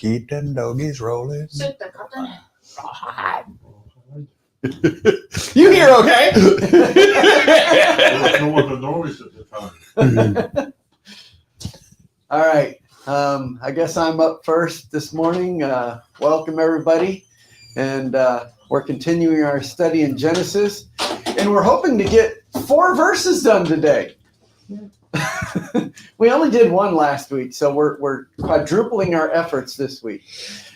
Keep them doggies rolling. You hear okay? There was a noise at the time. All right. I guess I'm up first this morning. Welcome, everybody. And we're continuing our study in Genesis. And we're hoping to get 4 verses done today. We only did 1 last week, so we're quadrupling our efforts this week.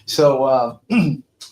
So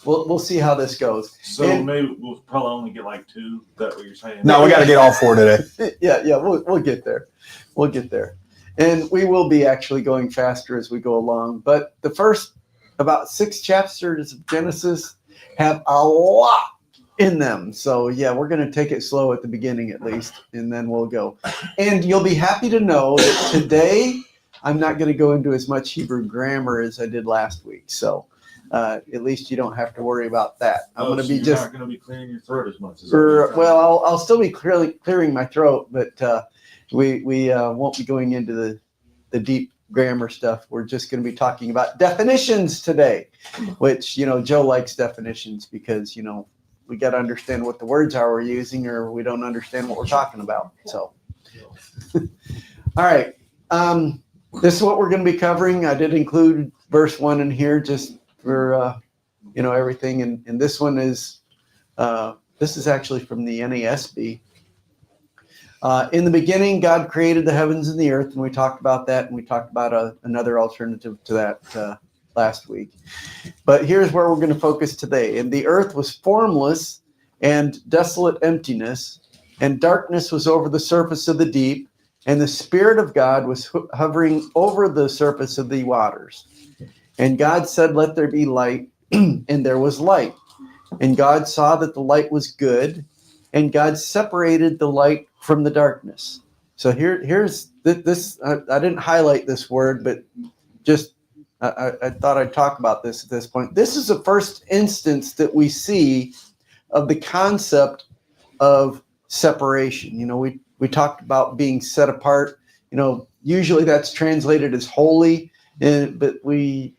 we'll see how this goes. So maybe we'll probably only get like 2. Is that what you're saying? No, we got to get all 4 today. Yeah, we'll get there. We'll get there. And we will be actually going faster as we go along. But the first about 6 chapters of Genesis have a lot in them. So yeah, we're going to take it slow at the beginning at least, and then we'll go. And you'll be happy to know that today I'm not going to go into as much Hebrew grammar as I did last week. So at least you don't have to worry about that. I'm going to be you're not going to be clearing your throat as much as well, I'll still be clearing my throat, but we won't be going into the deep grammar stuff. We're just going to be talking about definitions today, which, Joe likes definitions because, we got to understand what the words are we're using, or we don't understand what we're talking about. So, all right. This is what we're going to be covering. I did include verse 1 in here just for, everything. And this one is, this is actually from the NASB. In the beginning, God created the heavens and the earth, and we talked about that, and we talked about another alternative to that last week. But here's where we're going to focus today. And the earth was formless and desolate emptiness, and darkness was over the surface of the deep, and the Spirit of God was hovering over the surface of the waters. And God said, "Let there be light," and there was light. And God saw that the light was good, and God separated the light from the darkness. So here's this. I didn't highlight this word, but just I thought I'd talk about this at this point. This is the first instance that we see of the concept of separation. We talked about being set apart. Usually that's translated as holy, but we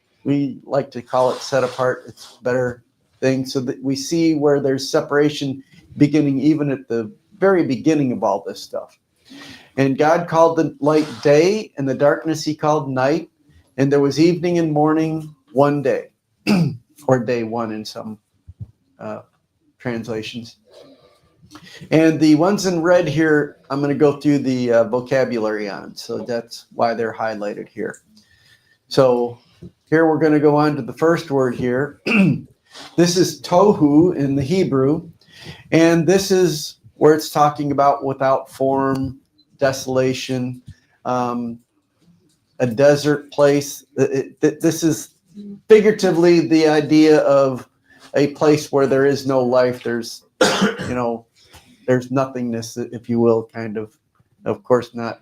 like to call it set apart. It's a better thing, so that we see where there's separation beginning even at the very beginning of all this stuff. And God called the light day, and the darkness he called night. And there was evening and morning one day, or day 1 in some translations. And the ones in red here, I'm going to go through the vocabulary on. So that's why they're highlighted here. So here we're going to go on to the first word here. This is tohu in the Hebrew. And this is where it's talking about without form, desolation, a desert place. This is figuratively the idea of a place where there is no life. There's, there's nothingness, if you will, kind of. Of course not.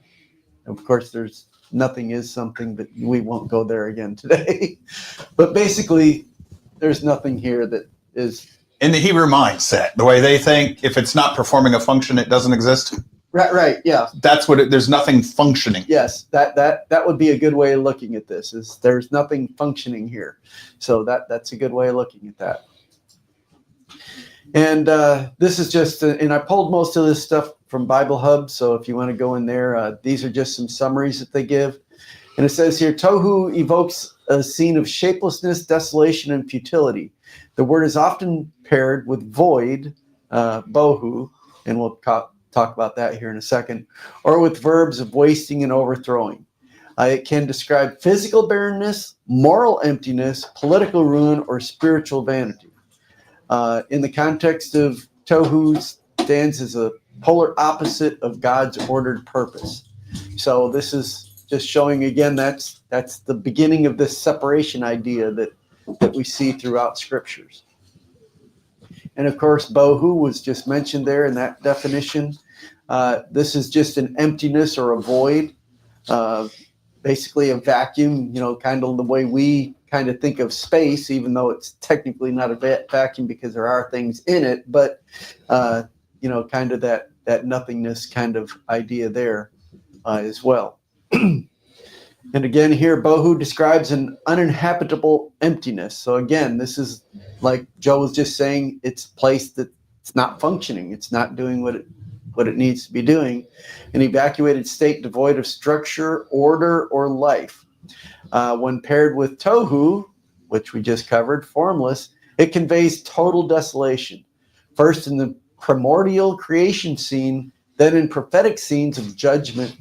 Of course, there's nothing is something, but we won't go there again today. But basically, there's nothing here that is. In the Hebrew mindset, the way they think, if it's not performing a function, it doesn't exist. Right, yeah. That's what there's nothing functioning. Yes, that would be a good way of looking at this, is there's nothing functioning here. So that's a good way of looking at that. And this is just, and I pulled most of this stuff from Bible Hub, so if you want to go in there, these are just some summaries that they give. And it says here, tohu evokes a scene of shapelessness, desolation, and futility. The word is often paired with void, bohu, and we'll talk about that here in a second, or with verbs of wasting and overthrowing. It can describe physical barrenness, moral emptiness, political ruin, or spiritual vanity. In the context of tohu, stands as a polar opposite of God's ordered purpose. So this is just showing again that's the beginning of this separation idea that we see throughout scriptures. And of course, bohu was just mentioned there in that definition. This is just an emptiness or a void, basically a vacuum, kind of the way we kind of think of space, even though it's technically not a vacuum because there are things in it, but, kind of that nothingness kind of idea there as well. And again, here, bohu describes an uninhabitable emptiness. So again, this is like Joe was just saying, it's a place that's not functioning. It's not doing what it needs to be doing. An evacuated state devoid of structure, order, or life. When paired with tohu, which we just covered, formless, it conveys total desolation. First in the primordial creation scene, then in prophetic scenes of judgment.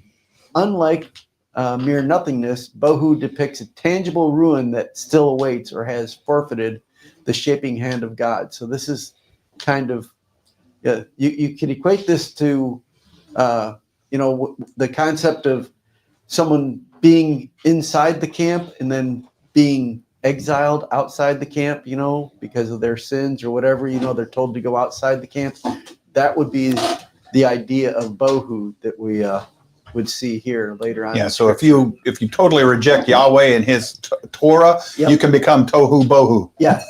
Unlike mere nothingness, bohu depicts a tangible ruin that still awaits or has forfeited the shaping hand of God. So this is kind of, you can equate this to, the concept of someone being inside the camp and then being exiled outside the camp, because of their sins or whatever, they're told to go outside the camp. That would be the idea of bohu that we would see here later on. Yeah, so if you totally reject Yahweh and his Torah, you can become tohu bohu. Yeah.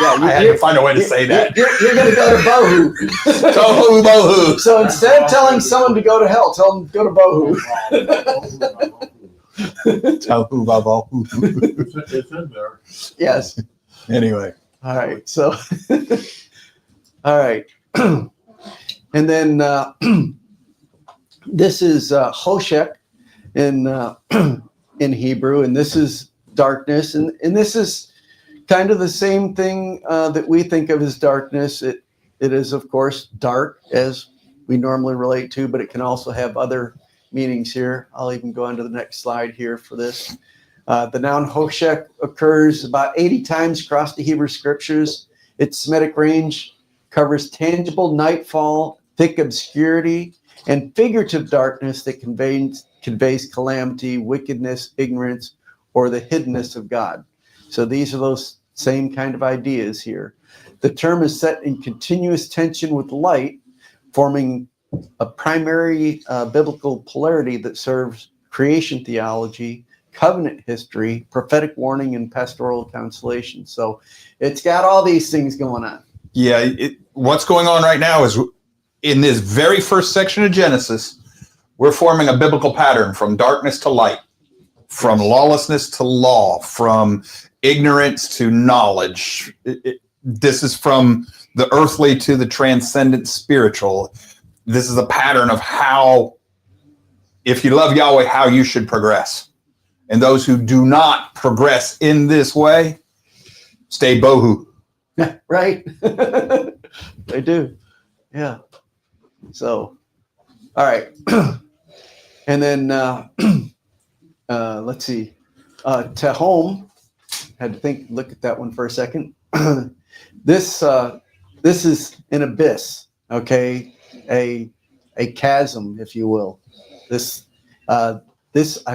I had to find a way to say that. You're going to go to bohu. Tohu bohu. So instead of telling someone to go to hell, tell them to go to bohu. Tohu bohu. It's in there. Yes. Anyway. All right. So, all right. And then this is Hoshek in Hebrew, and this is darkness, and this is kind of the same thing that we think of as darkness. It is, of course, dark as we normally relate to, but it can also have other meanings here. I'll even go on to the next slide here for this. The noun Hoshek occurs about 80 times across the Hebrew scriptures. Its Semitic range covers tangible nightfall, thick obscurity, and figurative darkness that conveys calamity, wickedness, ignorance, or the hiddenness of God. So these are those same kind of ideas here. The term is set in continuous tension with light, forming a primary biblical polarity that serves creation theology, covenant history, prophetic warning, and pastoral consolation. So it's got all these things going on. Yeah, what's going on right now is in this very first section of Genesis, we're forming a biblical pattern from darkness to light, from lawlessness to law, from ignorance to knowledge. This is from the earthly to the transcendent spiritual. This is a pattern of how, if you love Yahweh, how you should progress. And those who do not progress in this way, stay bohu. Right. They do. Yeah. So, all right. And then let's see. Tehom. Had to look at that one for a second. This is an abyss. Okay, a chasm, if you will. This I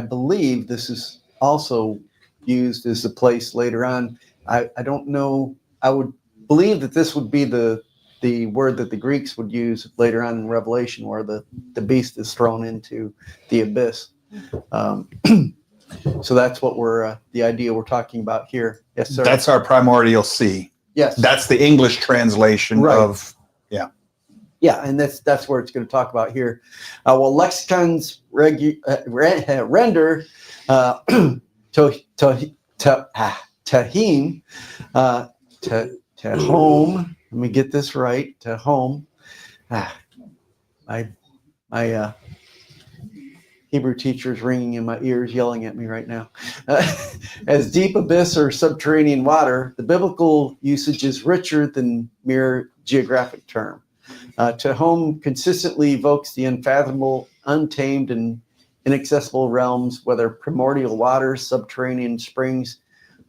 believe this is also used as a place later on. I don't know. I would believe that this would be the word that the Greeks would use later on in Revelation, where the beast is thrown into the abyss. So that's what the idea we're talking about here. Yes, sir. That's our primordial sea. Yes. That's the English translation of, yeah. Yeah, and that's where it's going to talk about here. Well, lexicons render tahim, tehom. Let me get this right. Tehom. My Hebrew teacher is ringing in my ears, yelling at me right now. As deep abyss or subterranean water, the biblical usage is richer than mere geographic term. Tehom consistently evokes the unfathomable, untamed, and inaccessible realms, whether primordial waters, subterranean springs,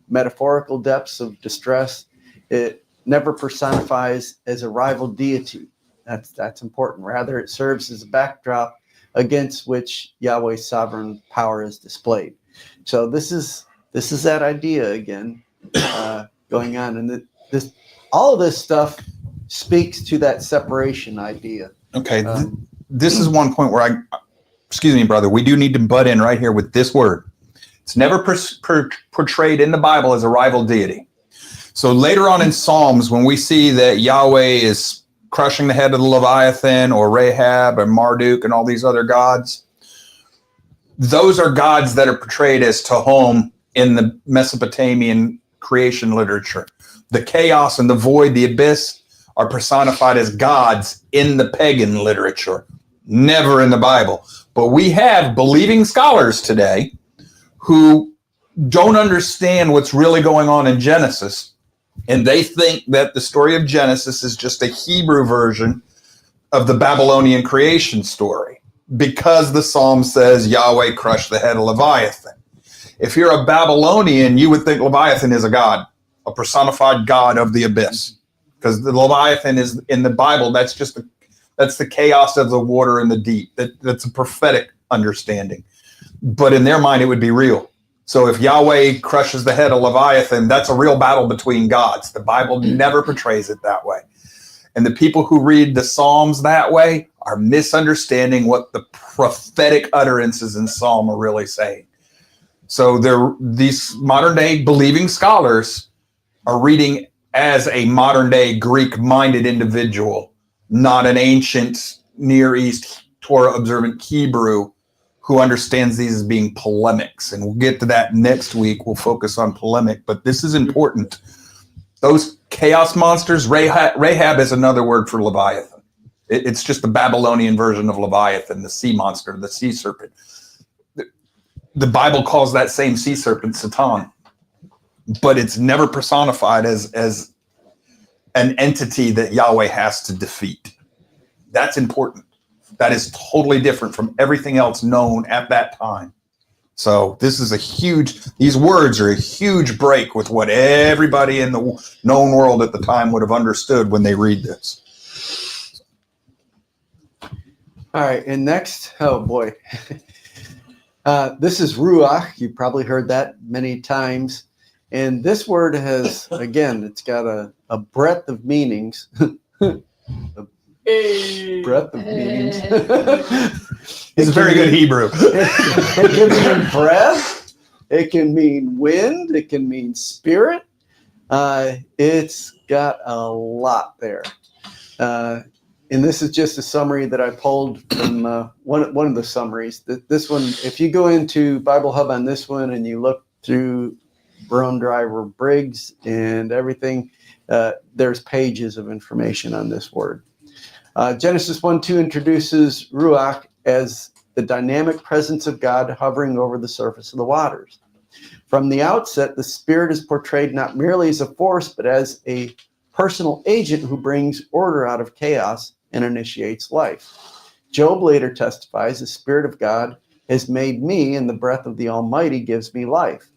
metaphorical depths of distress. It never personifies as a rival deity. That's important. Rather, it serves as a backdrop against which Yahweh's sovereign power is displayed. So this is that idea again going on, and all of this stuff speaks to that separation idea. Okay, this is one point where excuse me, brother, we do need to butt in right here with this word. It's never portrayed in the Bible as a rival deity. So later on in Psalms, when we see that Yahweh is crushing the head of the Leviathan or Rahab and Marduk and all these other gods, those are gods that are portrayed as Tehom in the Mesopotamian creation literature. The chaos and the void, the abyss, are personified as gods in the pagan literature, never in the Bible. But we have believing scholars today who don't understand what's really going on in Genesis, and they think that the story of Genesis is just a Hebrew version of the Babylonian creation story, because the Psalm says Yahweh crushed the head of Leviathan. If you're a Babylonian, you would think Leviathan is a god, a personified god of the abyss, because the Leviathan is in the Bible. That's the chaos of the water and the deep. That's a prophetic understanding, but in their mind, it would be real. So if Yahweh crushes the head of Leviathan, that's a real battle between gods. The Bible never portrays it that way. And the people who read the Psalms that way are misunderstanding what the prophetic utterances in Psalm are really saying. So these modern day believing scholars are reading as a modern day Greek-minded individual, not an ancient Near East Torah observant Hebrew who understands these as being polemics. And we'll get to that next week. We'll focus on polemic, but this is important. Those chaos monsters, Rahab is another word for Leviathan. It's just the Babylonian version of Leviathan, the sea monster, the sea serpent. The Bible calls that same sea serpent Satan, but it's never personified as an entity that Yahweh has to defeat. That's important. That is totally different from everything else known at that time. So this is these words are a huge break with what everybody in the known world at the time would have understood when they read this. All right, and next, oh boy. This is Ruach. You've probably heard that many times. And this word has, again, it's got a breadth of meanings. Breadth of meanings. He's a very good Hebrew. It can mean breath. It can mean wind. It can mean spirit. It's got a lot there. And this is just a summary that I pulled from one of the summaries. This one, if you go into Bible Hub on this one and you look through Barone Driver Briggs and everything, there's pages of information on this word. Genesis 1:2 introduces Ruach as the dynamic presence of God hovering over the surface of the waters. From the outset, the Spirit is portrayed not merely as a force, but as a personal agent who brings order out of chaos and initiates life. Job later testifies, the Spirit of God has made me, and the breath of the Almighty gives me life,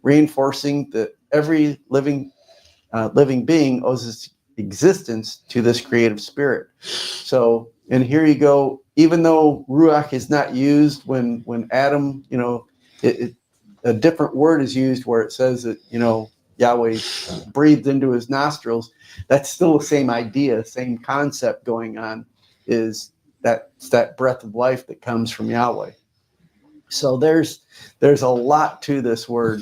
reinforcing that every living being owes its existence to this creative spirit. So, and here you go, even though Ruach is not used when Adam, a different word is used where it says that, Yahweh breathed into his nostrils, that's still the same idea, same concept going on, is that breath of life that comes from Yahweh. So there's a lot to this word.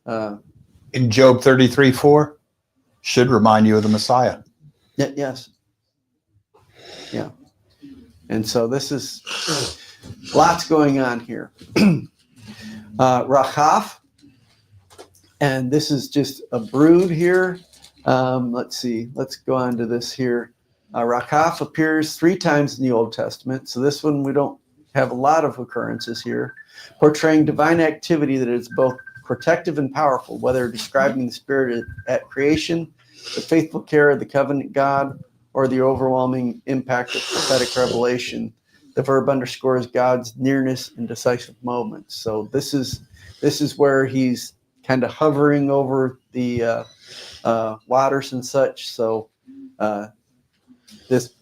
In Job 33:4, should remind you of the Messiah. Yes. Yeah. And so this is lots going on here. Rachaf, and this is just a brood here. Let's see. Let's go on to this here. Rachaf appears 3 times in the Old Testament. So this one we don't have a lot of occurrences here, portraying divine activity that is both protective and powerful, whether describing the spirit at creation, the faithful care of the covenant God, or the overwhelming impact of prophetic revelation. The verb underscores God's nearness in decisive moments. So this is where he's kind of hovering over the waters and such. So this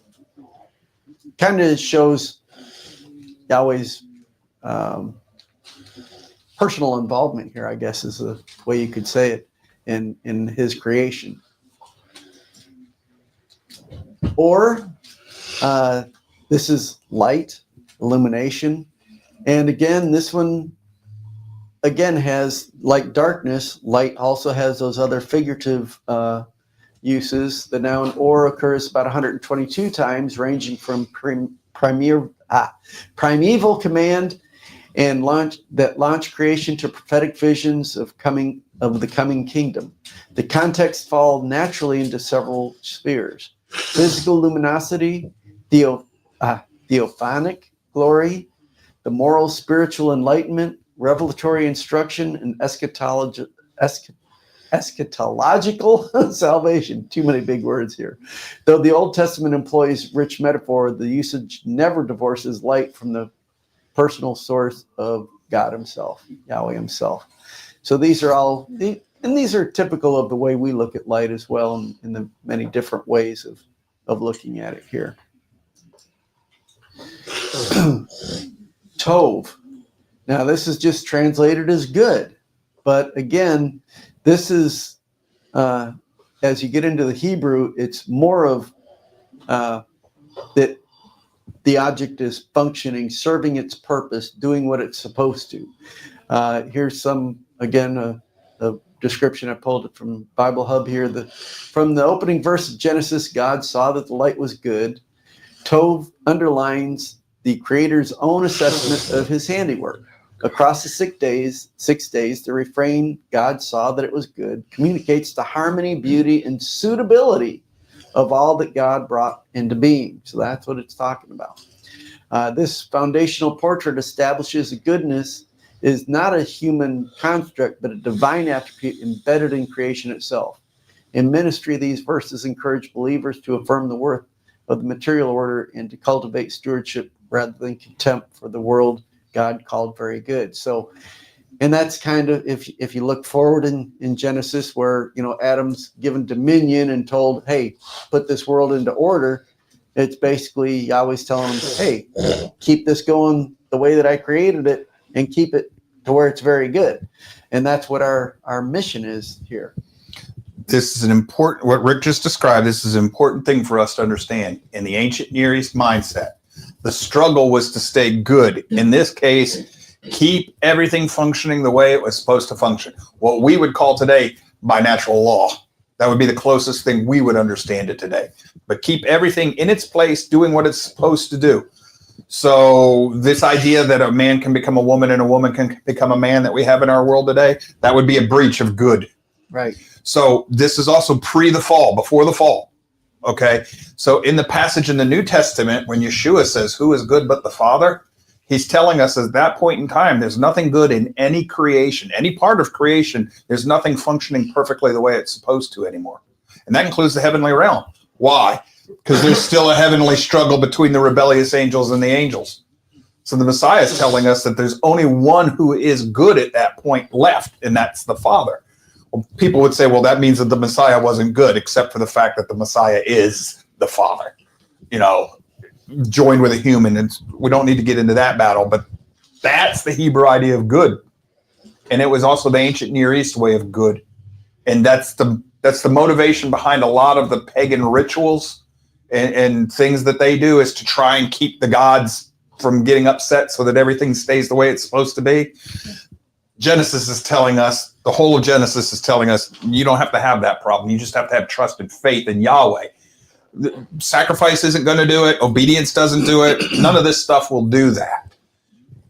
kind of shows Yahweh's personal involvement here, I guess is the way you could say it, in his creation. Or this is light, illumination. And again, this one has, like darkness, light also has those other figurative uses. The noun or occurs about 122 times, ranging from primeval command and launch creation to prophetic visions of the coming kingdom. The context fall naturally into several spheres: physical luminosity, theophanic glory, the moral spiritual enlightenment, revelatory instruction, and eschatological salvation. Too many big words here. Though the Old Testament employs rich metaphor, the usage never divorces light from the personal source of God himself, Yahweh himself. So these are these are typical of the way we look at light as well, in the many different ways of looking at it here. Tov. Now this is just translated as good, but again, this is, as you get into the Hebrew, it's more of that the object is functioning, serving its purpose, doing what it's supposed to. Here's some, again, a description. I pulled it from Bible Hub here. From the opening verse of Genesis, God saw that the light was good. Tov underlines the Creator's own assessment of his handiwork. Across the 6 days, the refrain, God saw that it was good, communicates the harmony, beauty, and suitability of all that God brought into being. So that's what it's talking about. This foundational portrait establishes that goodness is not a human construct, but a divine attribute embedded in creation itself. In ministry, these verses encourage believers to affirm the worth of the material order and to cultivate stewardship rather than contempt for the world God called very good. So, and that's kind of, if you look forward in Genesis, where, Adam's given dominion and told, hey, put this world into order, it's basically Yahweh's telling him, hey, keep this going the way that I created it and keep it to where it's very good. And that's what our mission is here. This is what Rick just described. This is an important thing for us to understand. In the ancient Near East mindset, the struggle was to stay good. In this case, keep everything functioning the way it was supposed to function. What we would call today by natural law. That would be the closest thing we would understand it today. But keep everything in its place, doing what it's supposed to do. So this idea that a man can become a woman and a woman can become a man that we have in our world today, that would be a breach of good. Right. So this is also before the fall. Okay. So in the passage in the New Testament, when Yeshua says, who is good but the Father? He's telling us at that point in time, there's nothing good in any creation, any part of creation. There's nothing functioning perfectly the way it's supposed to anymore. And that includes the heavenly realm. Why? Because there's still a heavenly struggle between the rebellious angels and the angels. So the Messiah is telling us that there's only one who is good at that point left, and that's the Father. Well, people would say, well, that means that the Messiah wasn't good, except for the fact that the Messiah is the Father, joined with a human. And we don't need to get into that battle, but that's the Hebrew idea of good. And it was also the ancient Near East way of good. And that's the motivation behind a lot of the pagan rituals and things that they do, is to try and keep the gods from getting upset so that everything stays the way it's supposed to be. Genesis is telling us, the whole of Genesis is telling us, you don't have to have that problem. You just have to have trust and faith in Yahweh. The sacrifice isn't going to do it. Obedience doesn't do it. None of this stuff will do that.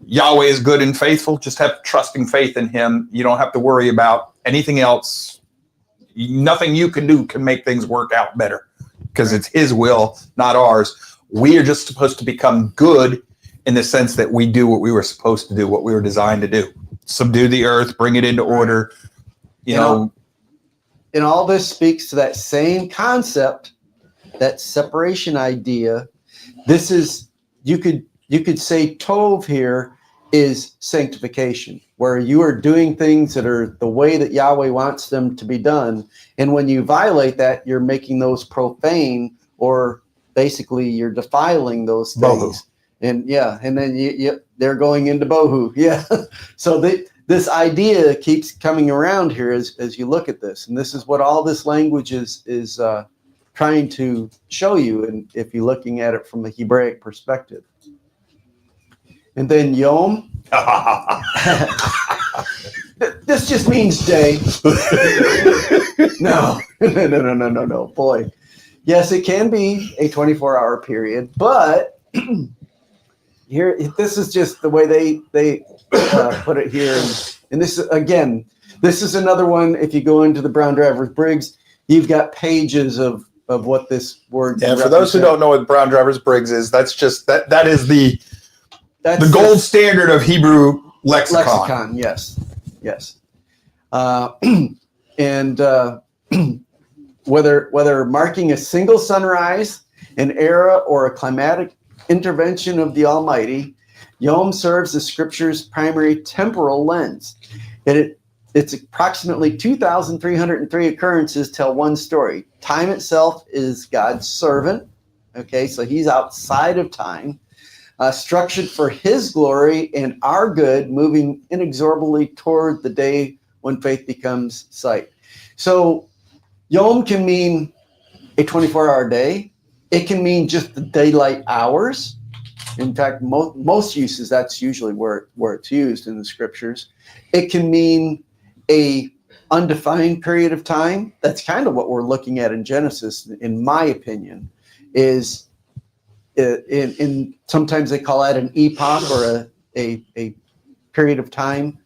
Yahweh is good and faithful. Just have trusting faith in him. You don't have to worry about anything else. Nothing you can do can make things work out better, because it's his will, not ours. We are just supposed to become good in the sense that we do what we were supposed to do, what we were designed to do. Subdue the earth, bring it into order, you know. And all this speaks to that same concept, that separation idea. This is, you could say Tov here is sanctification, where you are doing things that are the way that Yahweh wants them to be done. And when you violate that, you're making those profane, or basically you're defiling those things. Bohu. And and then they're going into bohu. Yeah. So this idea keeps coming around here as you look at this. And this is what all this language is trying to show you, and if you're looking at it from a Hebraic perspective. And then Yom. This just means day. No. Boy. Yes, it can be a 24-hour period, but here, this is just the way they put it here. And this is, again, this is another one. If you go into the Brown Drivers Briggs, you've got pages of what this word. Yeah, for those who don't know what Brown Drivers Briggs is, that is the gold standard of Hebrew lexicon. Yes. And whether marking a single sunrise, an era, or a climatic intervention of the Almighty, Yom serves the Scripture's primary temporal lens. It's approximately 2,303 occurrences tell one story. Time itself is God's servant. Okay, so he's outside of time, structured for his glory and our good, moving inexorably toward the day when faith becomes sight. So Yom can mean a 24-hour day. It can mean just the daylight hours. In fact, most uses, that's usually where it's used in the Scriptures. It can mean a undefined period of time. That's kind of what we're looking at in Genesis, in my opinion, is in sometimes they call that an epoch or a period of time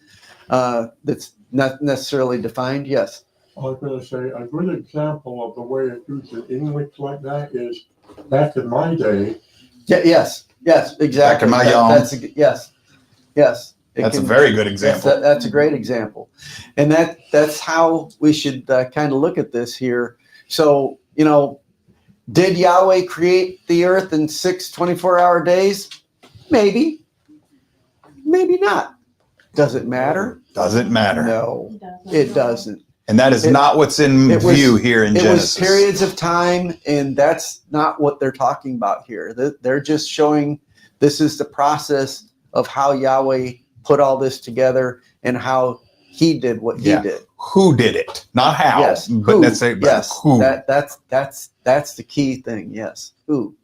that's not necessarily defined. Yes. I was going to say a good example of the way it used in English like that is back in my day. Yeah, yes, exactly. Back in my Yom. Yes. That's a very good example. Yes, that's a great example. And that's how we should kind of look at this here. So, did Yahweh create the earth in 6 24-hour days? Maybe. Maybe not. Does it matter? Doesn't matter. No, it doesn't. And that is not what's in view here in Genesis. It was periods of time, and that's not what they're talking about here. They're just showing this is the process of how Yahweh put all this together and how he did what he did. Who did it? Not how. Yes. But Who. let's say who. That's the key thing. Yes. Who.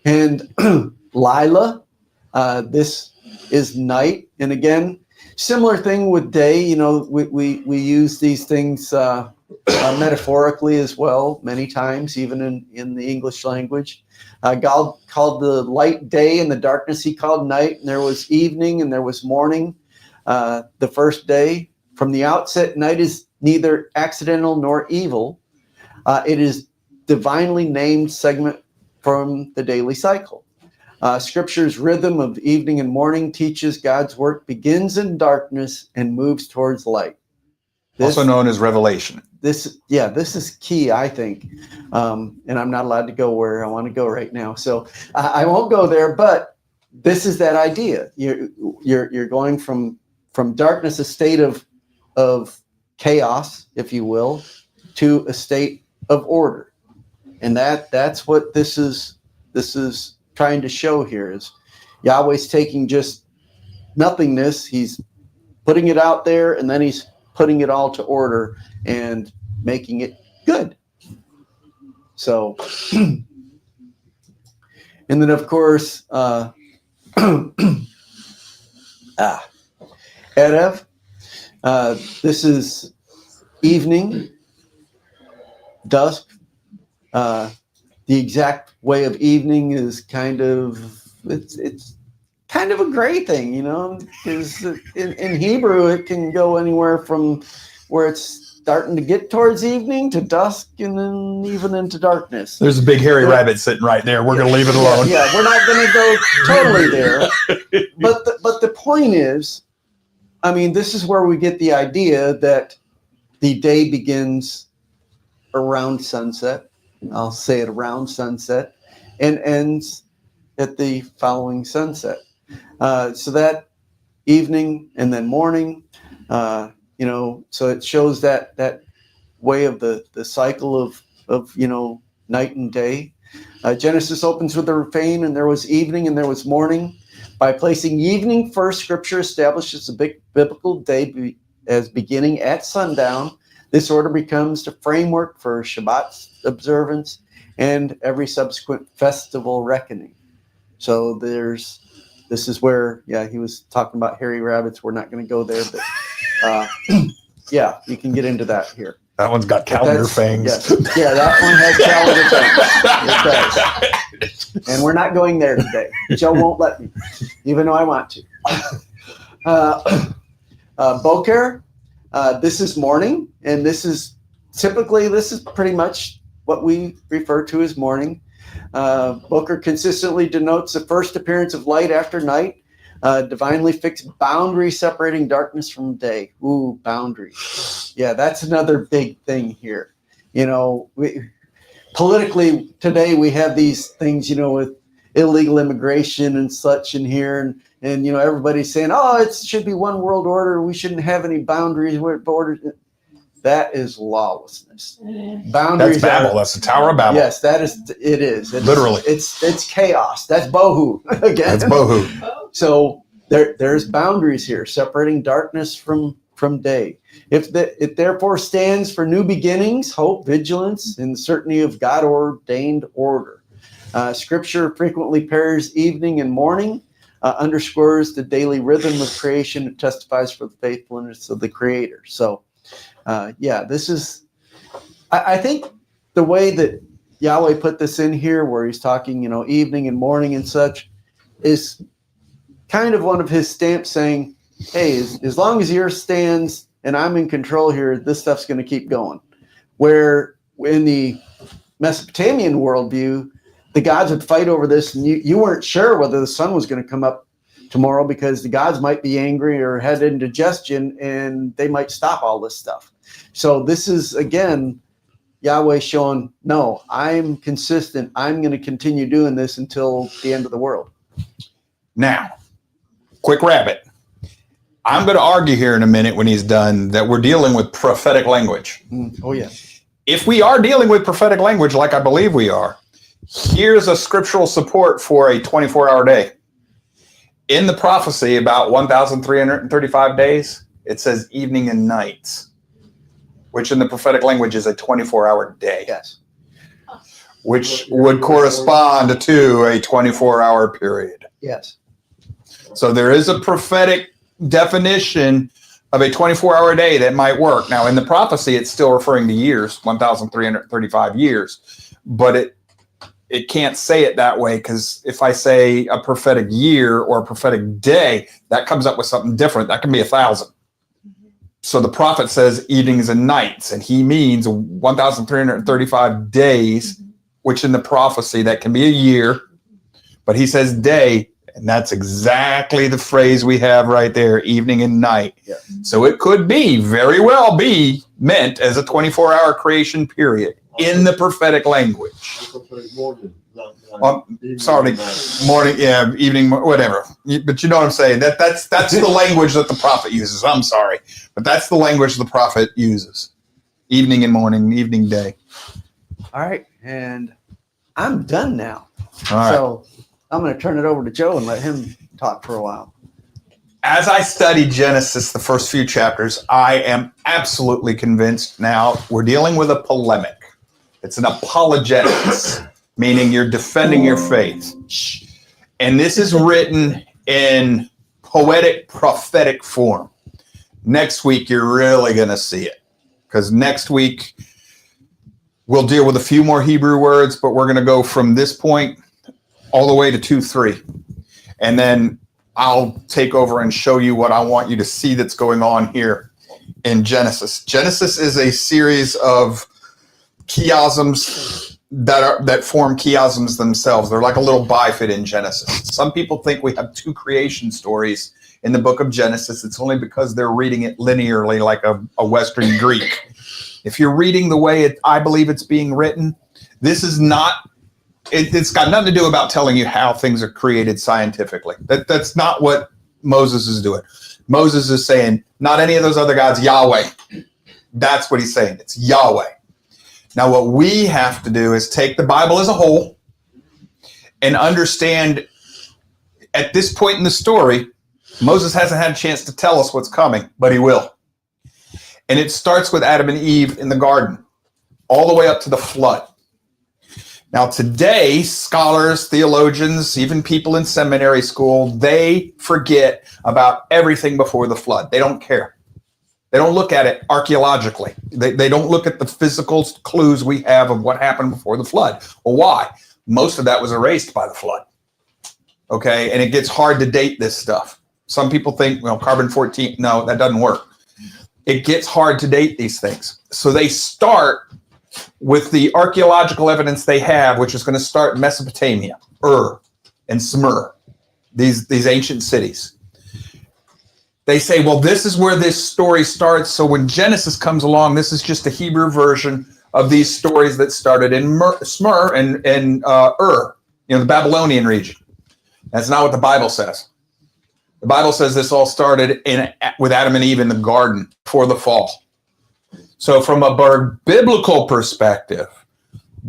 And Lila, this is night. And again, similar thing with day. We use these things metaphorically as well, many times, even in the English language. God called the light day, and the darkness he called night, and there was evening and there was morning. The first day, from the outset, night is neither accidental nor evil. It is divinely named segment from the daily cycle. Scripture's rhythm of evening and morning teaches God's work begins in darkness and moves towards light. Also known as revelation. This is key, I think. And I'm not allowed to go where I want to go right now. So I won't go there, but this is that idea. You're going from darkness, a state of chaos, if you will, to a state of order. And that's what this is trying to show here is Yahweh's taking just nothingness, he's putting it out there, and then he's putting it all to order and making it good. So, and then of course, Erev, this is evening, dusk. The exact way of evening is kind of it's kind of a gray thing, because in Hebrew it can go anywhere from where it's starting to get towards evening to dusk and then even into darkness. There's a big hairy rabbit sitting right there. We're going to leave it alone. Yeah, we're not going to go totally there. But the point is, this is where we get the idea that the day begins around sunset. I'll say it around sunset and ends at the following sunset. So that evening and then morning, so it shows that way of the cycle of night and day. Genesis opens with the refrain, and there was evening and there was morning. By placing evening first, Scripture establishes the biblical day as beginning at sundown. This order becomes the framework for Shabbat observance and every subsequent festival reckoning. So this is where, he was talking about hairy rabbits. We're not going to go there, but you can get into that here. That one's got calendar fangs. Yes. Yeah, that one has calendar fangs. It does. And we're not going there today. Joe won't let me, even though I want to. Boker, this is morning, and this is pretty much what we refer to as morning. Boker consistently denotes the first appearance of light after night. Divinely fixed boundary separating darkness from day. Ooh, boundary. Yeah, that's another big thing here. You know, politically today we have these things, you know, with illegal immigration and such in here, and you know, everybody's saying, oh, it should be one world order. We shouldn't have any boundaries. Borders. That is lawlessness. Boundaries. That's Babel. That's the Tower of Babel. Yes, that is. It is. Literally. It's chaos. That's bohu again. That's bohu. So there's boundaries here, separating darkness from day. It therefore stands for new beginnings, hope, vigilance, and the certainty of God-ordained order. Scripture frequently pairs evening and morning, underscores the daily rhythm of creation. It testifies for the faithfulness of the Creator. So, this is, I think the way that Yahweh put this in here, where he's talking, you know, evening and morning and such, is kind of one of his stamps saying, hey, as long as yours stands and I'm in control here, this stuff's going to keep going. Where in the Mesopotamian worldview, the gods would fight over this, and you weren't sure whether the sun was going to come up tomorrow because the gods might be angry or had indigestion, and they might stop all this stuff. So this is, again, Yahweh showing, no, I'm consistent. I'm going to continue doing this until the end of the world. Now, quick rabbit. I'm going to argue here in a minute when he's done that we're dealing with prophetic language. Oh, yeah. If we are dealing with prophetic language, like I believe we are, here's a scriptural support for a 24-hour day. In the prophecy about 1,335 days, it says evening and nights, which in the prophetic language is a 24-hour day. Yes. Which would correspond to a 24-hour period. Yes. So there is a prophetic definition of a 24-hour day that might work. Now, in the prophecy, it's still referring to years, 1,335 years, but it can't say it that way, because if I say a prophetic year or a prophetic day, that comes up with something different. That can be 1,000. So the prophet says evenings and nights, and he means 1,335 days, which in the prophecy, that can be a year, but he says day, and that's exactly the phrase we have right there, evening and night. Yeah. So it could very well be meant as a 24-hour creation period in the prophetic language. Sorry, morning, yeah, evening, whatever. But you know what I'm saying? That's the language that the prophet uses. I'm sorry, but that's the language the prophet uses. Evening and morning, evening, day. All right, and I'm done now. All right. So I'm going to turn it over to Joe and let him talk for a while. As I study Genesis, the first few chapters, I am absolutely convinced now we're dealing with a polemic. It's an apologetics, meaning you're defending your faith. And this is written in poetic, prophetic form. Next week, you're really going to see it, because next week we'll deal with a few more Hebrew words, but we're going to go from this point all the way to 2:3. And then I'll take over and show you what I want you to see that's going on here in Genesis. Genesis is a series of chiasms that form chiasms themselves. They're like a little bifid in Genesis. Some people think we have two creation stories in the book of Genesis. It's only because they're reading it linearly like a Western Greek. If you're reading the way I believe it's being written, this is not, it's got nothing to do about telling you how things are created scientifically. That's not what Moses is doing. Moses is saying, not any of those other gods, Yahweh. That's what he's saying. It's Yahweh. Now, what we have to do is take the Bible as a whole and understand at this point in the story, Moses hasn't had a chance to tell us what's coming, but he will. And it starts with Adam and Eve in the garden, all the way up to the flood. Now, today, scholars, theologians, even people in seminary school, they forget about everything before the flood. They don't care. They don't look at it archaeologically. They don't look at the physical clues we have of what happened before the flood. Well, why? Most of that was erased by the flood. Okay, and it gets hard to date this stuff. Some people think, well, carbon-14, no, that doesn't work. It gets hard to date these things. So they start with the archaeological evidence they have, which is going to start in Mesopotamia, Ur, and Sumer, these ancient cities. They say, well, this is where this story starts. So when Genesis comes along, this is just a Hebrew version of these stories that started in Sumer and Ur, the Babylonian region. That's not what the Bible says. The Bible says this all started with Adam and Eve in the garden before the fall. So from a biblical perspective,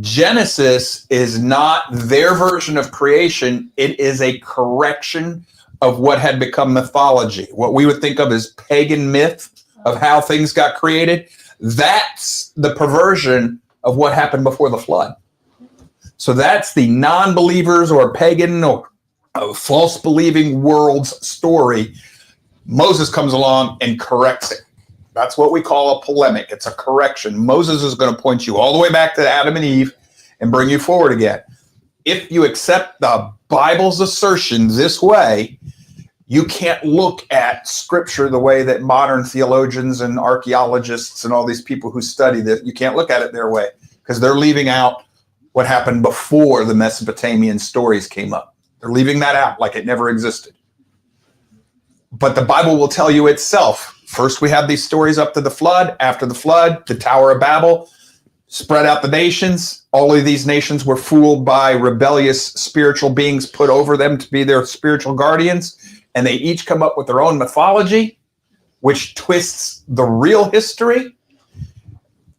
Genesis is not their version of creation. It is a correction of what had become mythology, what we would think of as pagan myth of how things got created. That's the perversion of what happened before the flood. So that's the non-believers or pagan or false believing world's story. Moses comes along and corrects it. That's what we call a polemic. It's a correction. Moses is going to point you all the way back to Adam and Eve and bring you forward again. If you accept the Bible's assertion this way, you can't look at Scripture the way that modern theologians and archaeologists and all these people who study this, you can't look at it their way, because they're leaving out what happened before the Mesopotamian stories came up. They're leaving that out like it never existed. But the Bible will tell you itself. First, we have these stories up to the flood. After the flood, the Tower of Babel spread out the nations. All of these nations were fooled by rebellious spiritual beings put over them to be their spiritual guardians. And they each come up with their own mythology, which twists the real history.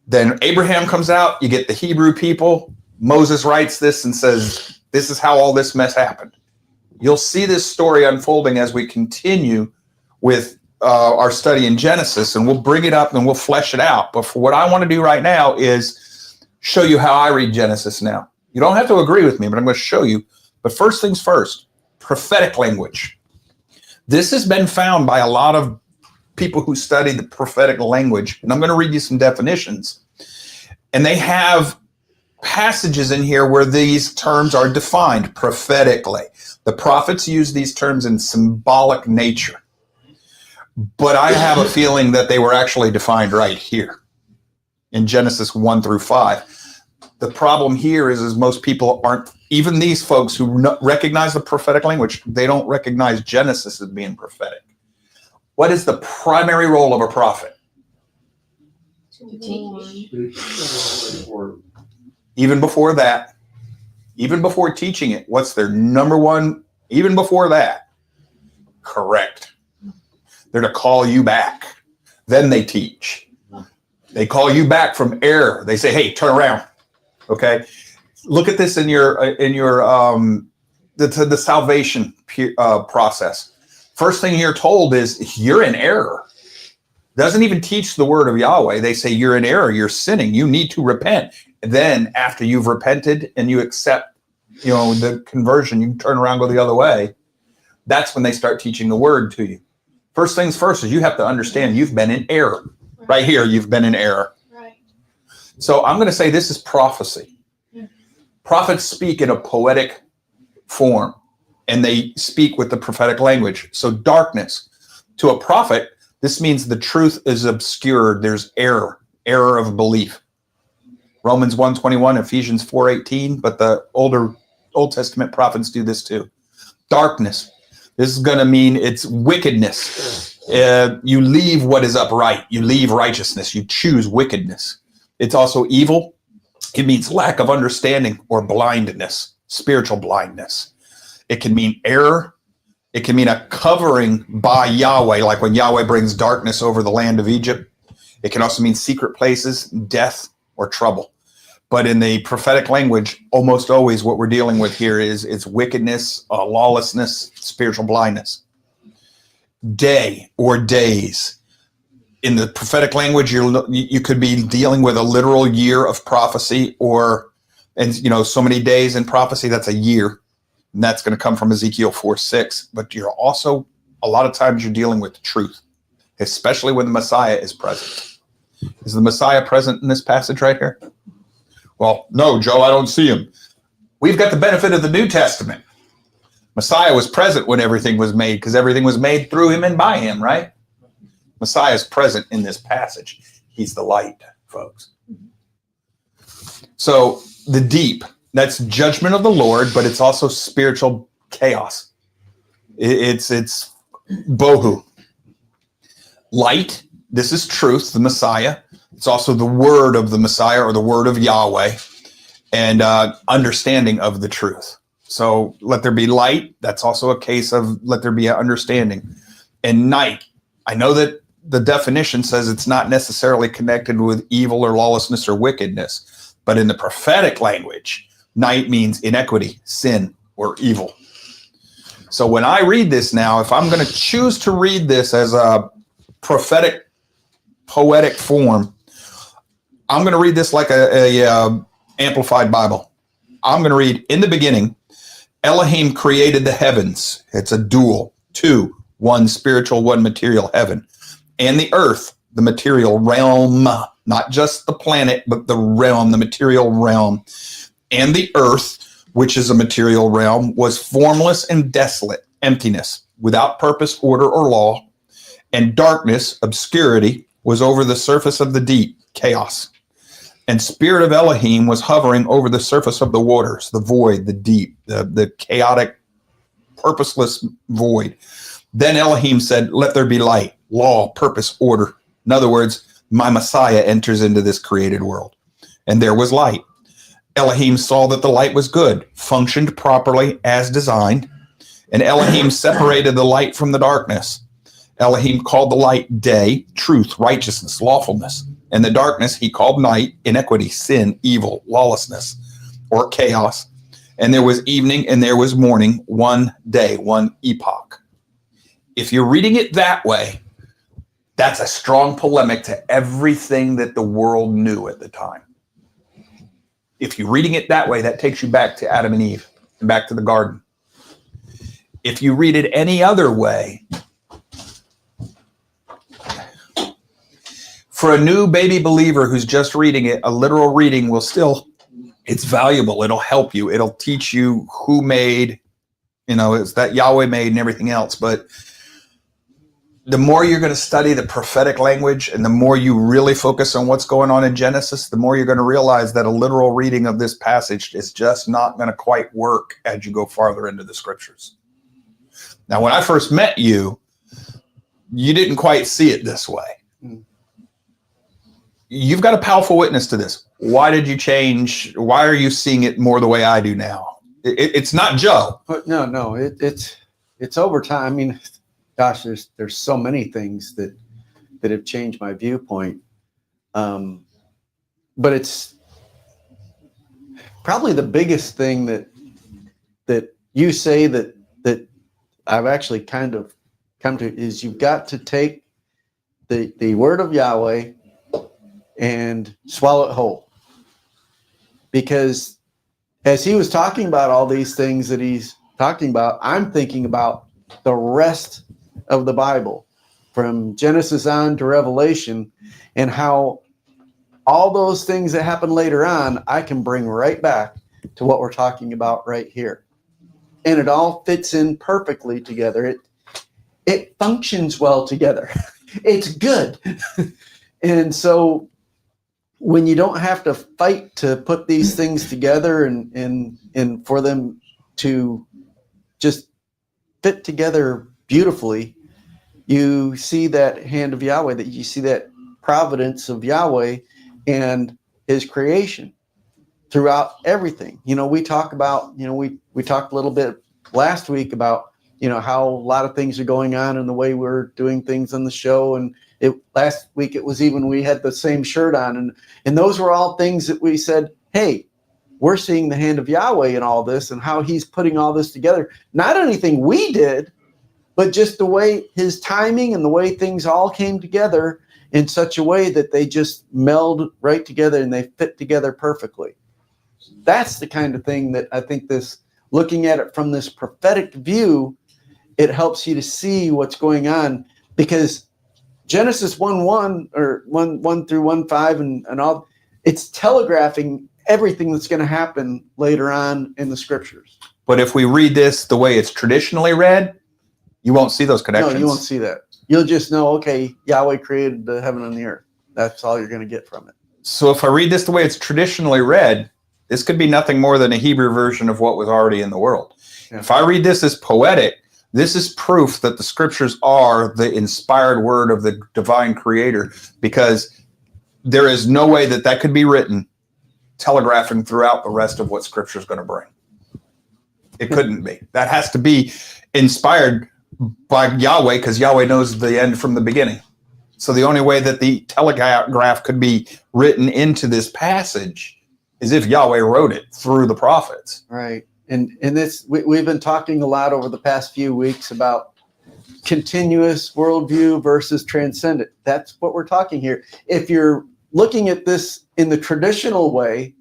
Then Abraham comes out. You get the Hebrew people. Moses writes this and says, this is how all this mess happened. You'll see this story unfolding as we continue with our study in Genesis, and we'll bring it up and we'll flesh it out. But for what I want to do right now is show you how I read Genesis now. You don't have to agree with me, but I'm going to show you. But first things first, prophetic language. This has been found by a lot of people who study the prophetic language, and I'm going to read you some definitions. And they have passages in here where these terms are defined prophetically. The prophets use these terms in symbolic nature. But I have a feeling that they were actually defined right here in Genesis 1 through 5. The problem here is most people aren't, even these folks who recognize the prophetic language, they don't recognize Genesis as being prophetic. What is the primary role of a prophet? To teach. Even before that, even before teaching it, what's their number one, even before that? Correct. They're to call you back. Then they teach. They call you back from error. They say, hey, turn around. Okay. Look at this in the salvation process. First thing you're told is you're in error. Doesn't even teach the word of Yahweh. They say you're in error. You're sinning. You need to repent. And then after you've repented and you accept, the conversion, you turn around, go the other way. That's when they start teaching the word to you. First things first is you have to understand you've been in error. Right here, you've been in error. Right. So I'm going to say this is prophecy. Prophets speak in a poetic form, and they speak with the prophetic language. So darkness. To a prophet, this means the truth is obscured. There's error of belief. Romans 1:21, Ephesians 4:18, but the Old Testament prophets do this too. Darkness. This is going to mean it's wickedness. You leave what is upright. You leave righteousness. You choose wickedness. It's also evil. It means lack of understanding or blindness, spiritual blindness. It can mean error. It can mean a covering by Yahweh, like when Yahweh brings darkness over the land of Egypt. It can also mean secret places, death, or trouble. But in the prophetic language, almost always what we're dealing with here is it's wickedness, lawlessness, spiritual blindness. Day or days. In the prophetic language, you could be dealing with a literal year of prophecy, so many days in prophecy, that's a year. And that's going to come from Ezekiel 4:6. But you're also, a lot of times you're dealing with truth. especially when the Messiah is present. Is the Messiah present in this passage right here? Well, no, Joe, I don't see him. We've got the benefit of the New Testament. Messiah was present when everything was made because everything was made through him and by him, right? Messiah is present in this passage. He's the light, folks. So the deep, that's judgment of the Lord, but it's also spiritual chaos. It's bohu. Light, this is truth, the Messiah. It's also the word of the Messiah or the word of Yahweh, and understanding of the truth. So let there be light. That's also a case of let there be an understanding. And night, I know that the definition says it's not necessarily connected with evil or lawlessness or wickedness, but in the prophetic language, night means inequity, sin, or evil. So when I read this now, if I'm going to choose to read this as a prophetic, poetic form, I'm going to read this like a Amplified Bible. I'm going to read, in the beginning, Elohim created the heavens. It's a dual, two, one spiritual, one material heaven. And the earth, the material realm, not just the planet, but the realm, the material realm. And the earth, which is a material realm, was formless and desolate, emptiness, without purpose, order, or law. And darkness, obscurity, was over the surface of the deep, chaos. And spirit of Elohim was hovering over the surface of the waters, the void, the deep, the chaotic, purposeless void. Then Elohim said, let there be light, law, purpose, order. In other words, my Messiah enters into this created world. And there was light. Elohim saw that the light was good, functioned properly as designed. And Elohim separated the light from the darkness. Elohim called the light day, truth, righteousness, lawfulness. And the darkness he called night, inequity, sin, evil, lawlessness, or chaos. And there was evening and there was morning, one day, one epoch. If you're reading it that way, that's a strong polemic to everything that the world knew at the time. If you're reading it that way, that takes you back to Adam and Eve and back to the garden. If you read it any other way, for a new baby believer who's just reading it, a literal reading will still, it's valuable. It'll help you. It'll teach you who made, it's that Yahweh made and everything else. But the more you're going to study the prophetic language and the more you really focus on what's going on in Genesis, the more you're going to realize that a literal reading of this passage is just not going to quite work as you go farther into the scriptures. Now, when I first met you, you didn't quite see it this way. You've got a powerful witness to this. Why did you change? Why are you seeing it more the way I do now? It's not Joe. No, it's over time. I mean, gosh, there's so many things that have changed my viewpoint. But it's probably the biggest thing that you say that I've actually kind of come to is you've got to take the word of Yahweh and swallow it whole. Because as he was talking about all these things that he's talking about, I'm thinking about the rest of the Bible from Genesis on to Revelation and how all those things that happen later on, I can bring right back to what we're talking about right here. And it all fits in perfectly together. It functions well together. It's good. And so when you don't have to fight to put these things together and for them to just fit together beautifully, you see that hand of Yahweh, that you see that providence of Yahweh and his creation throughout everything. We talk about, we talked a little bit last week about, how a lot of things are going on and the way we're doing things on the show. And last week it was even, we had the same shirt on and those were all things that we said, hey, we're seeing the hand of Yahweh in all this and how he's putting all this together. Not anything we did, but just the way his timing and the way things all came together in such a way that they just meld right together and they fit together perfectly. That's the kind of thing that I think looking at it from this prophetic view, it helps you to see what's going on, because Genesis 1:1 or 1 through 1:5 and all, it's telegraphing everything that's going to happen later on in the scriptures. But if we read this the way it's traditionally read, you won't see those connections. No, you won't see that. You'll just know, okay, Yahweh created the heaven and the earth. That's all you're going to get from it. So if I read this the way it's traditionally read, this could be nothing more than a Hebrew version of what was already in the world. Yeah. If I read this as poetic, this is proof that the scriptures are the inspired word of the divine creator, because there is no way that that could be written telegraphing throughout the rest of what scripture is going to bring. It couldn't be. That has to be inspired by Yahweh, because Yahweh knows the end from the beginning. So the only way that the telegraph could be written into this passage is if Yahweh wrote it through the prophets. Right. And this, we've been talking a lot over the past few weeks about continuous worldview versus transcendent. That's what we're talking here. If you're looking at this in the traditional way,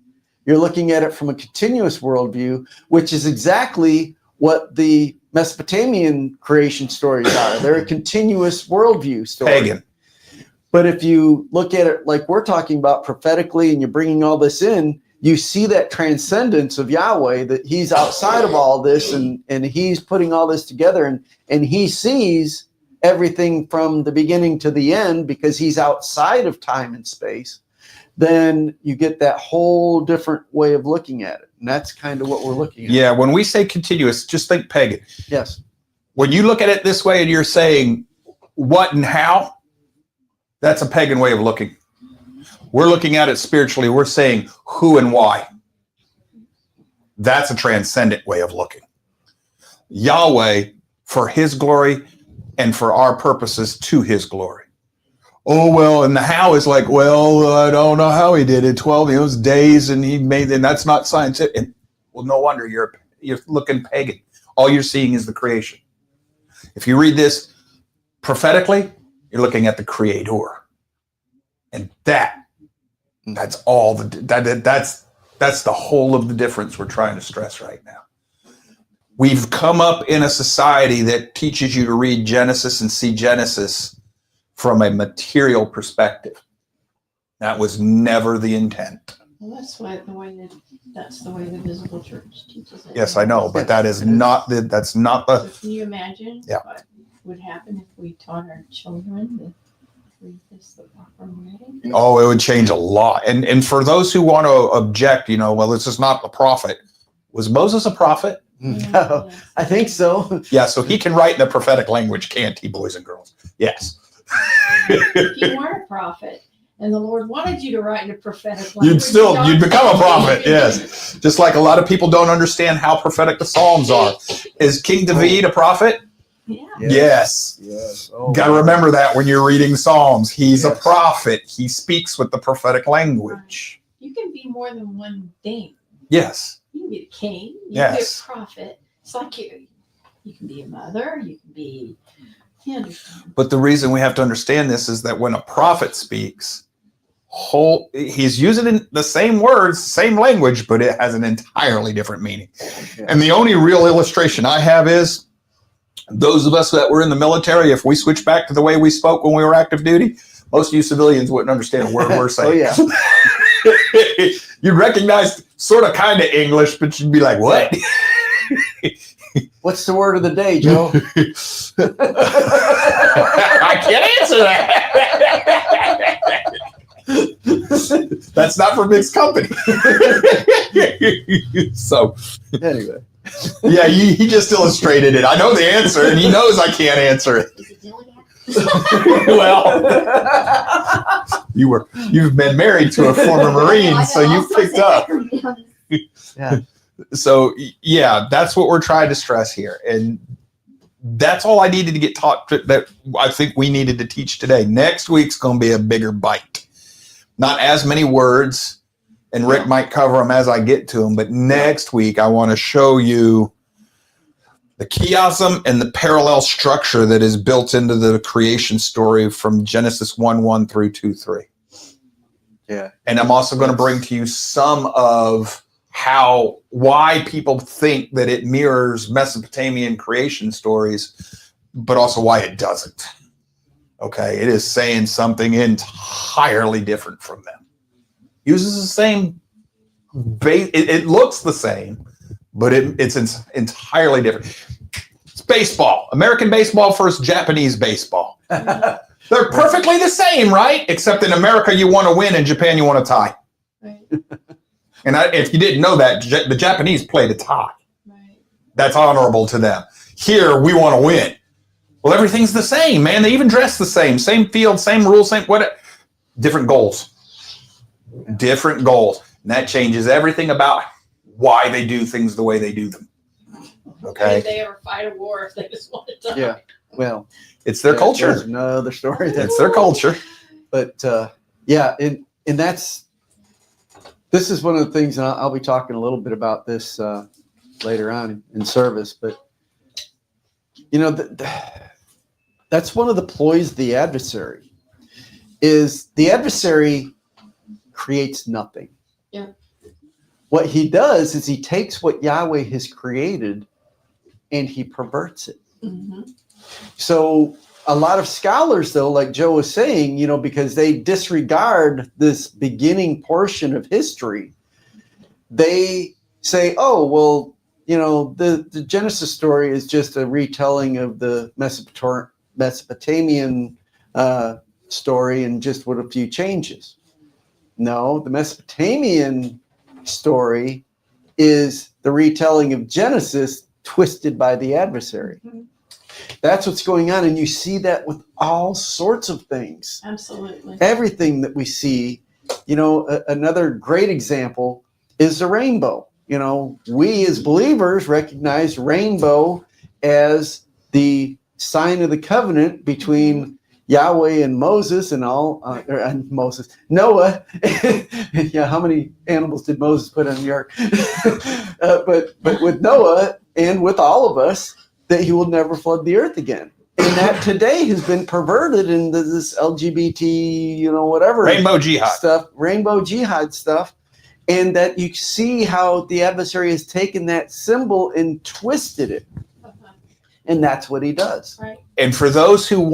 you're looking at it from a continuous worldview, which is exactly what the Mesopotamian creation stories are. They're a continuous worldview story. Pagan. But if you look at it like we're talking about prophetically and you're bringing all this in, you see that transcendence of Yahweh, that he's outside of all this and he's putting all this together and he sees everything from the beginning to the end because he's outside of time and space. Then you get that whole different way of looking at it. And that's kind of what we're looking at. Yeah, when we say continuous, just think pagan. Yes. When you look at it this way and you're saying what and how, that's a pagan way of looking. We're looking at it spiritually. We're saying who and why. That's a transcendent way of looking. Yahweh for his glory and for our purposes to his glory. Oh, well, and the how is like, well, I don't know how he did it. 12 days and he made it. And that's not scientific. And, well, no wonder you're looking pagan. All you're seeing is the creation. If you read this prophetically, you're looking at the creator. And that's all that's the whole of the difference we're trying to stress right now. We've come up in a society that teaches you to read Genesis and see Genesis from a material perspective. That was never the intent. Well, that's the way the visible church teaches it. Yes, I know, but that's not the So can you imagine Yeah. what would happen if we taught our children to read this the proper way? Oh, it would change a lot. And for those who want to object, well, this is not the prophet. Was Moses a prophet? No, I think so. Yeah, so he can write in the prophetic language, can't he, boys and girls? Yes. If you weren't a prophet and the Lord wanted you to write in a prophetic language, You'd become a prophet, yes. Just like a lot of people don't understand how prophetic the Psalms are. Is King David a prophet? Yeah. Yes. Yes. Oh, Got to remember that when you're reading Psalms. He's a Yes. prophet. He speaks with the prophetic language. You can be more than one thing. Yes. You can be a king. You Yes. can be a prophet. It's like you can be a mother. You can be. You understand? But the reason we have to understand this is that when a prophet speaks, he's using the same words, same language, but it has an entirely different meaning. Yeah. And the only real illustration I have is those of us that were in the military, if we switch back to the way we spoke when we were active duty, most of you civilians wouldn't understand a word we're saying. Oh, yeah. You'd recognize sort of kind of English, but you'd be like, what? What's the word of the day, Joe? I can't answer that. That's not for mixed company. So, Anyway. yeah, he just illustrated it. I know the answer, and he knows I can't answer it. Is it Dilligan? Well, you've been married to a former Marine, so you picked up. Yeah. So, yeah, that's what we're trying to stress here. And that's all I needed to get taught that I think we needed to teach today. Next week's going to be a bigger bite. Not as many words, and Rick might cover them as I get to them, but next week I want to show you the chiasm and the parallel structure that is built into the creation story from Genesis 1:1 through 2:3. Yeah. And I'm also going to bring to you some of why people think that it mirrors Mesopotamian creation stories, but also why it doesn't. Okay, it is saying something entirely different from them. Uses the same base. It looks the same, but it's entirely different. It's baseball. American baseball versus Japanese baseball. They're perfectly the same, right? Except in America, you want to win. In Japan, you want to tie. Right. And if you didn't know that, the Japanese play to tie. Right. That's honorable to them. Here, we want to win. Well, everything's the same, man. They even dress the same field, same rules, same whatever. Different goals. Different goals. And that changes everything about why they do things the way they do them. Okay? If they ever fight a war, if they just want to die. Yeah. Well, It's their that's culture. another story. It's their culture. But and this is one of the things, and I'll be talking a little bit about this later on in service. But that's one of the ploys of the adversary. Is the adversary creates nothing. Yeah. What he does is he takes what Yahweh has created and he perverts it. Mm-hmm. So a lot of scholars, though, like Joe was saying, because they disregard this beginning portion of history, they say, oh, well, the Genesis story is just a retelling of the Mesopotamian story and just with a few changes. No, the Mesopotamian story is the retelling of Genesis twisted by the adversary. Mm-hmm. That's what's going on. And you see that with all sorts of things. Absolutely. Everything that we see, another great example is the rainbow. We as believers recognize rainbow as the sign of the covenant between Yahweh and Moses and Noah. Yeah, how many animals did Moses put on the ark? but with Noah and with all of us, that he will never flood the earth again. And that today has been perverted into this LGBT, whatever. Rainbow jihad. Stuff, rainbow jihad stuff. And that you see how the adversary has taken that symbol and twisted it. Uh-huh. And that's what he does. Right. And for those who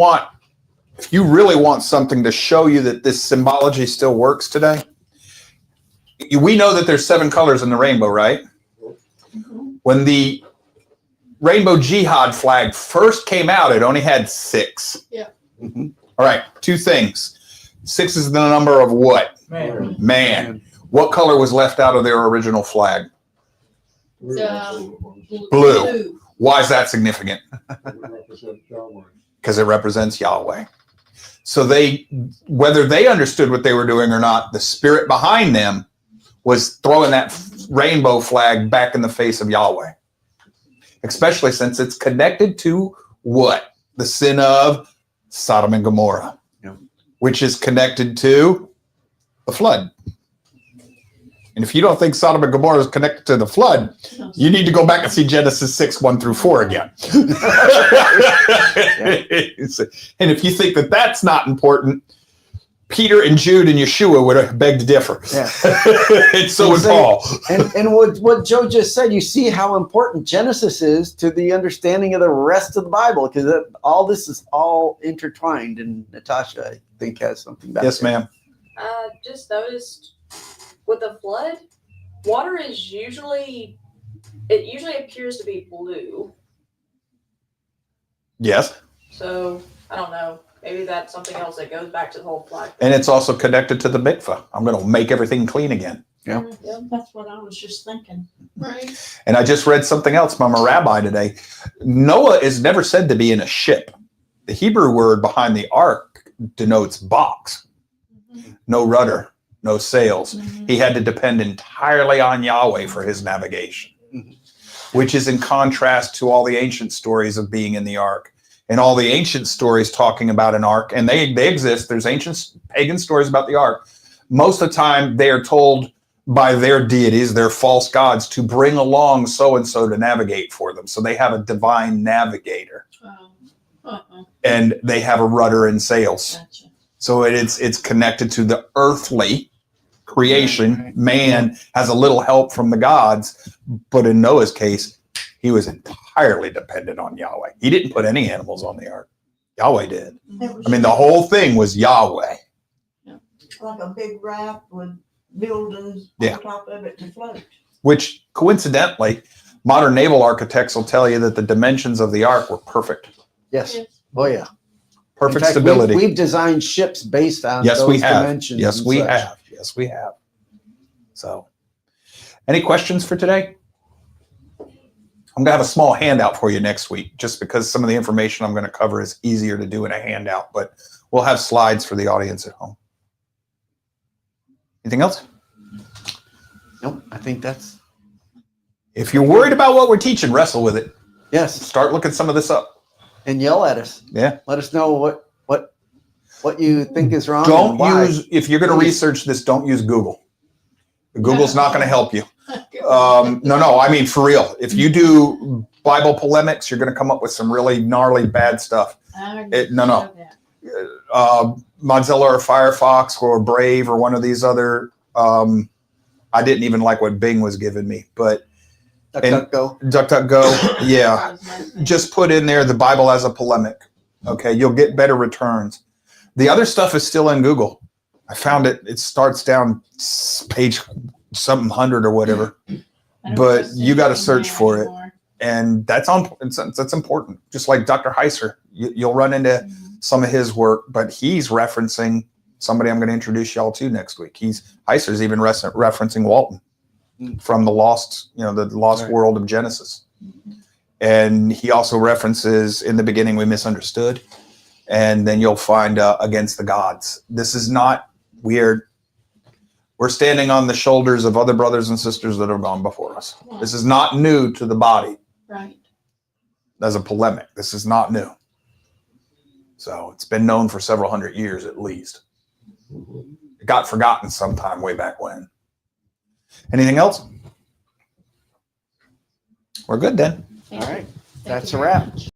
if you really want something to show you that this symbology still works today, we know that there's 7 colors in the rainbow, right? Mm-hmm. When the Rainbow Jihad flag first came out, it only had 6. Yeah. Mm-hmm. All right, 2 things. 6 is the number of what? Man. What color was left out of their original flag? Blue. Why is that significant? Because it represents Yahweh. So whether they understood what they were doing or not, the spirit behind them was throwing that rainbow flag back in the face of Yahweh. Especially since it's connected to what? The sin of Sodom and Gomorrah, which is connected to the flood. And if you don't think Sodom and Gomorrah is connected to the flood, you need to go back and see Genesis 6:1-4 again. And if you think that that's not important, Peter and Jude and Yeshua would have begged to differ. Yeah. And so would Paul. And what Joe just said, you see how important Genesis is to the understanding of the rest of the Bible, because all this is all intertwined. And Natasha, I think, has something back Yes, there. ma'am. Just noticed with the flood, water is usually appears to be blue. Yes. So I don't know. Maybe that's something else that goes back to the whole flag. And it's also connected to the mikvah. I'm going to make everything clean again. Yeah. That's what I was just thinking. Right. And I just read something else from a rabbi today. Noah is never said to be in a ship. The Hebrew word behind the ark denotes box. Mm-hmm. No rudder, no sails. Mm-hmm. He had to depend entirely on Yahweh for his navigation, which is in contrast to all the ancient stories of being in the ark. And all the ancient stories talking about an ark, and they exist. There's ancient pagan stories about the ark. Most of the time, they are told by their deities, their false gods, to bring along so-and-so to navigate for them. So they have a divine navigator, and they have a rudder and sails. Gotcha. So it's connected to the earthly creation. Right. Man has a little help from the gods, but in Noah's case, he was entirely dependent on Yahweh. He didn't put any animals on the ark. Yahweh did. It was I mean, the whole thing was Yahweh. like a big raft with buildings Yeah. on top of it to float. Which coincidentally, modern naval architects will tell you that the dimensions of the ark were perfect. Yes. Yes. Oh yeah. Perfect In fact, stability. We've designed ships based on Yes, those we have. dimensions. Yes, and we such. have. Yes, we have. So, any questions for today? I'm going to have a small handout for you next week, just because some of the information I'm going to cover is easier to do in a handout, but we'll have slides for the audience at home. Anything else? Nope. I think that's If you're worried about what we're teaching, wrestle with it. yes. Start looking some of this up. And yell at us. Yeah. Let us know what you think is wrong. Don't and why. use, if you're going to Please. research this, don't use Google. Google's not going to help you. Oh, No, I mean, for real. If you do Bible polemics, you're going to come up with some really gnarly, bad stuff. No. Mozilla or Firefox or Brave or one of these other, I didn't even like what Bing was giving me, but DuckDuckGo. DuckDuckGo, yeah. Just put in there the Bible as a polemic. Okay, you'll get better returns. The other stuff is still in Google. I found it. It starts down page something 100 or whatever, but you got to search for it, and that's important. Just like Dr. Heiser, you'll run into some of his work, but he's referencing somebody I'm going to introduce y'all to next week. Heiser's even referencing Walton from the lost Right. world of Genesis. And he also references in the beginning we misunderstood. And then you'll find against the gods. This is not weird. We're standing on the shoulders of other brothers and sisters that have gone before us. This is not new to the body Right. as a polemic. This is not new. So it's been known for several hundred years at least. It got forgotten sometime way back when. Anything else? We're good then. All right. Thank That's you a very wrap. much.